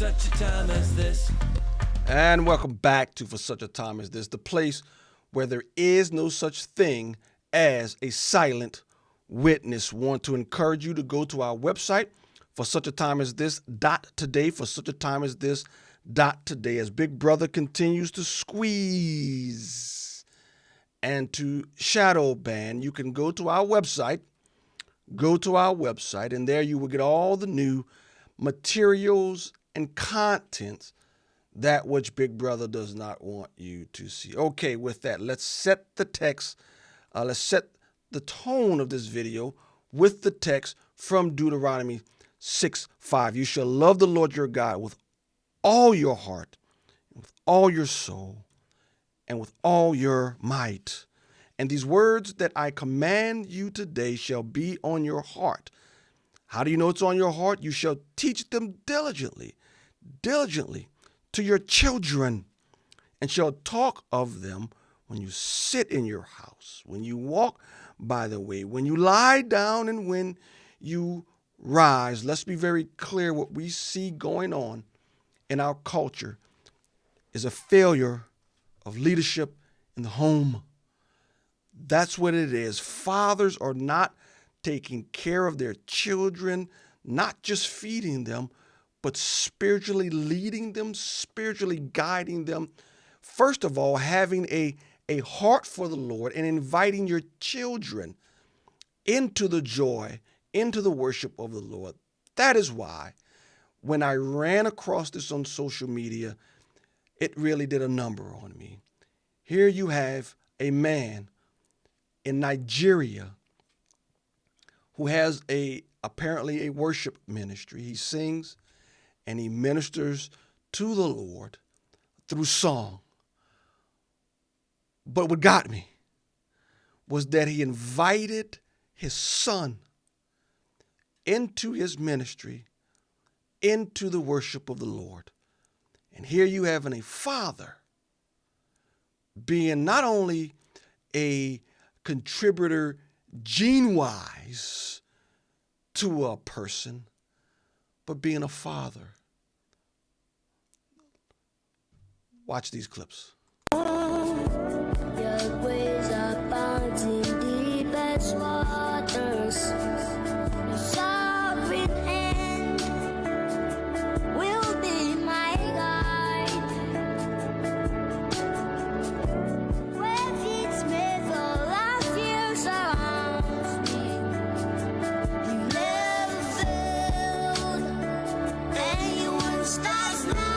such a time as this. And welcome back to For Such a Time as This, the place where there is no such thing as a silent witness. Want to encourage you to go to our website, for such a time as this .today, for such a time as this .today, as Big Brother continues to squeeze and to shadow ban. You can go to our website, and there you will get all the new materials and contents that which Big Brother does not want you to see. Okay, with that, let's set the text. Let's set the tone of this video with the text from Deuteronomy 6:5. You shall love the Lord your God with all your heart, with all your soul, and with all your might. And these words that I command you today shall be on your heart. How do you know it's on your heart? You shall teach them diligently to your children, and shall talk of them when you sit in your house, when you walk by the way, when you lie down, and when you rise. Let's be very clear. What we see going on in our culture is a failure of leadership in the home. That's what it is. Fathers are not taking care of their children, not just feeding them, but spiritually leading them, spiritually guiding them. First of all, having a heart for the Lord and inviting your children into the joy, into the worship of the Lord. That is why when I ran across this on social media, it really did a number on me. Here you have a man in Nigeria who has apparently a worship ministry. He sings and he ministers to the Lord through song. But what got me was that he invited his son into his ministry, into the worship of the Lord. And here you have a father being not only a contributor gene-wise to a person, but being a father. Watch these clips. Your ways are bound in deepest waters. Your sovereign hand will be my guide. Where feet may fall, our fear surrounds me. You never failed, and you won't start now.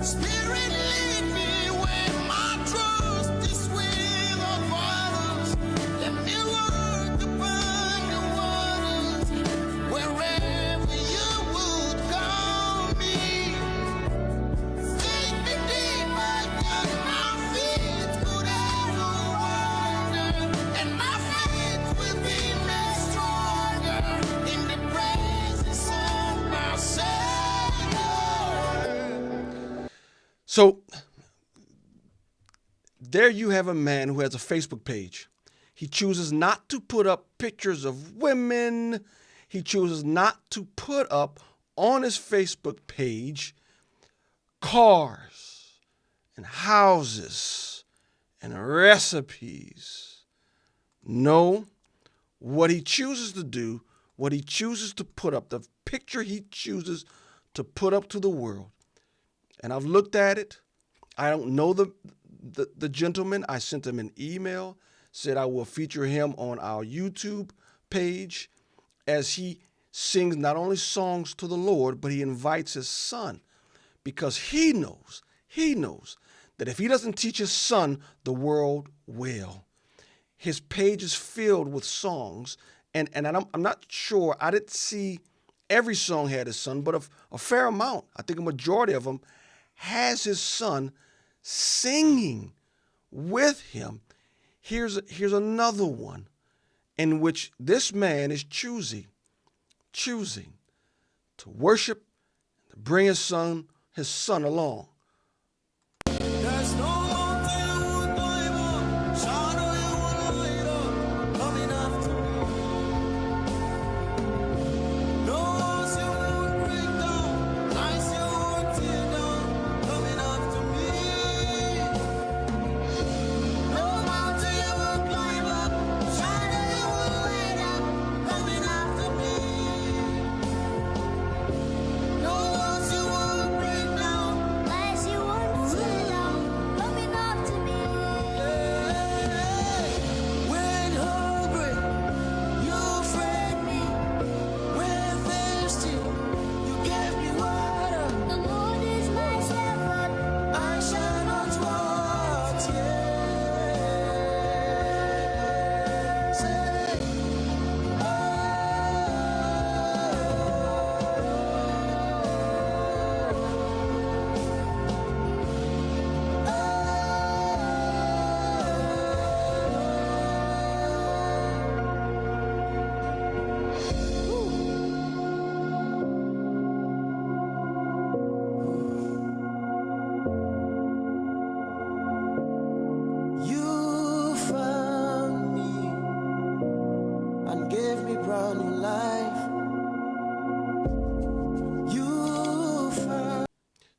Spirit, lead me where my trust is with the waters. Let me walk upon the waters, wherever you would call me. Take me deeper than my feet could ever wander, and my faith will be made stronger in the presence of my Savior. So there you have a man who has a Facebook page. He chooses not to put up pictures of women. He chooses not to put up on his Facebook page cars and houses and recipes. No, what he chooses to do, what he chooses to put up, the picture he chooses to put up to the world. And I've looked at it. I don't know the gentleman. I sent him an email, said I will feature him on our YouTube page as he sings not only songs to the Lord, but he invites his son, because he knows that if he doesn't teach his son, the world will. His page is filled with songs, and I'm not sure. I didn't see every song had his son, but a fair amount. I think a majority of them has his son singing with him. Here's another one in which this man is choosing to worship, to bring his son along. There's no mountain you would climb up, shadow you would light up, coming after me.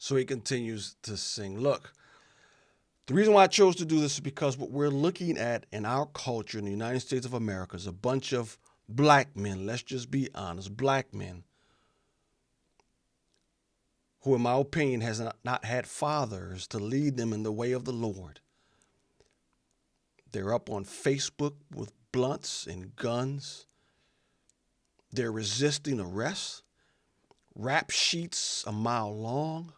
So he continues to sing. Look, the reason why I chose to do this is because what we're looking at in our culture in the United States of America is a bunch of black men, let's just be honest, black men, who in my opinion has not had fathers to lead them in the way of the Lord. They're up on Facebook with blunts and guns. They're resisting arrest. Rap sheets a mile long.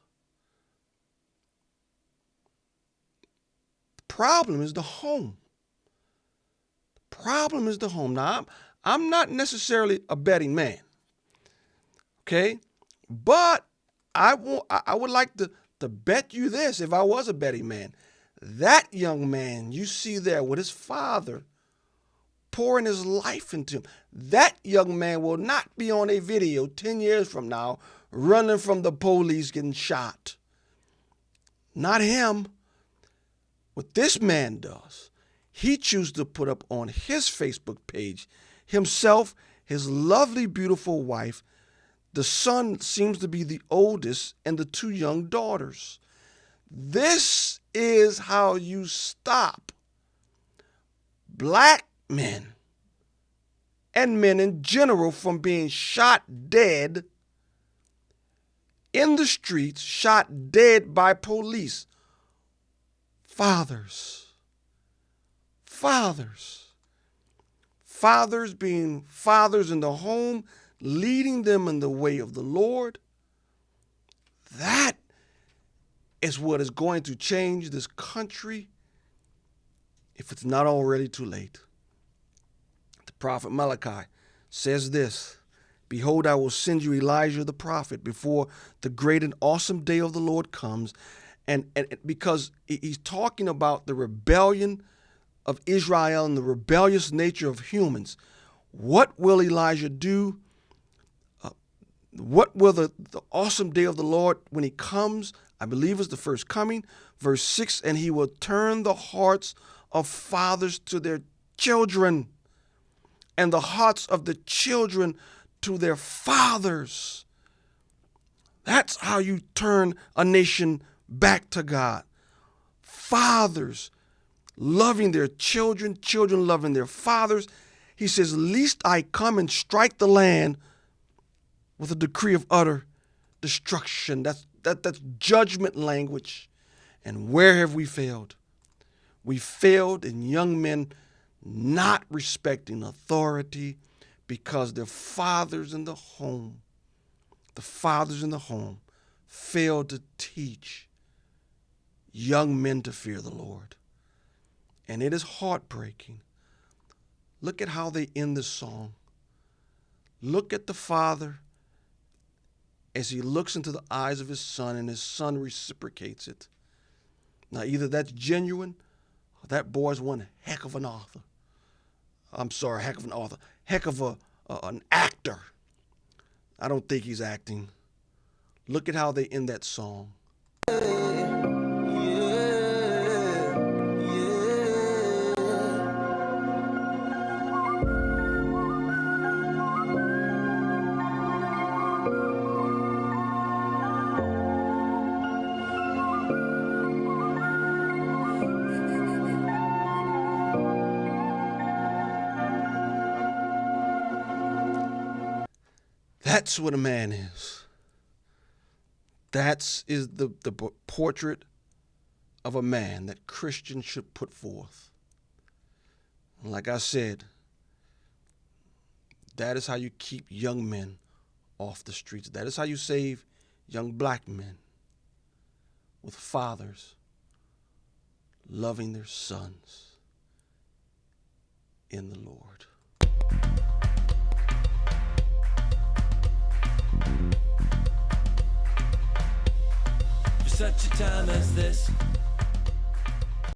The problem is the home. The problem is the home. Now, I'm not necessarily a betting man, okay? But I would like to bet you this, if I was a betting man. That young man you see there with his father pouring his life into him, that young man will not be on a video 10 years from now running from the police getting shot. Not him. What this man does, he chooses to put up on his Facebook page himself, his lovely, beautiful wife. The son seems to be the oldest, and the two young daughters. This is how you stop black men and men in general from being shot dead in the streets, shot dead by police. Fathers being fathers in the home, leading them in the way of the Lord. That is what is going to change this country if it's not already too late. The prophet Malachi says this, "Behold, I will send you Elijah the prophet before the great and awesome day of the Lord comes." And because he's talking about the rebellion of Israel and the rebellious nature of humans. What will Elijah do? What will the awesome day of the Lord when he comes? I believe is the first coming. Verse 6, and he will turn the hearts of fathers to their children and the hearts of the children to their fathers. That's how you turn a nation back to God. Fathers loving their children, children loving their fathers. He says, "Lest I come and strike the land with a decree of utter destruction." That's judgment language. And where have we failed? We failed in young men not respecting authority because their fathers in the home, failed to teach young men to fear the Lord. And it is heartbreaking. Look at how they end the song. Look at the father as he looks into the eyes of his son, and his son reciprocates it. Now, either that's genuine, or that boy's one heck of an author. Heck of an actor. I don't think he's acting. Look at how they end that song. That's what a man is. That is the portrait of a man that Christians should put forth. And like I said, that is how you keep young men off the streets. That is how you save young black men, with fathers loving their sons in the Lord. For such a time as this,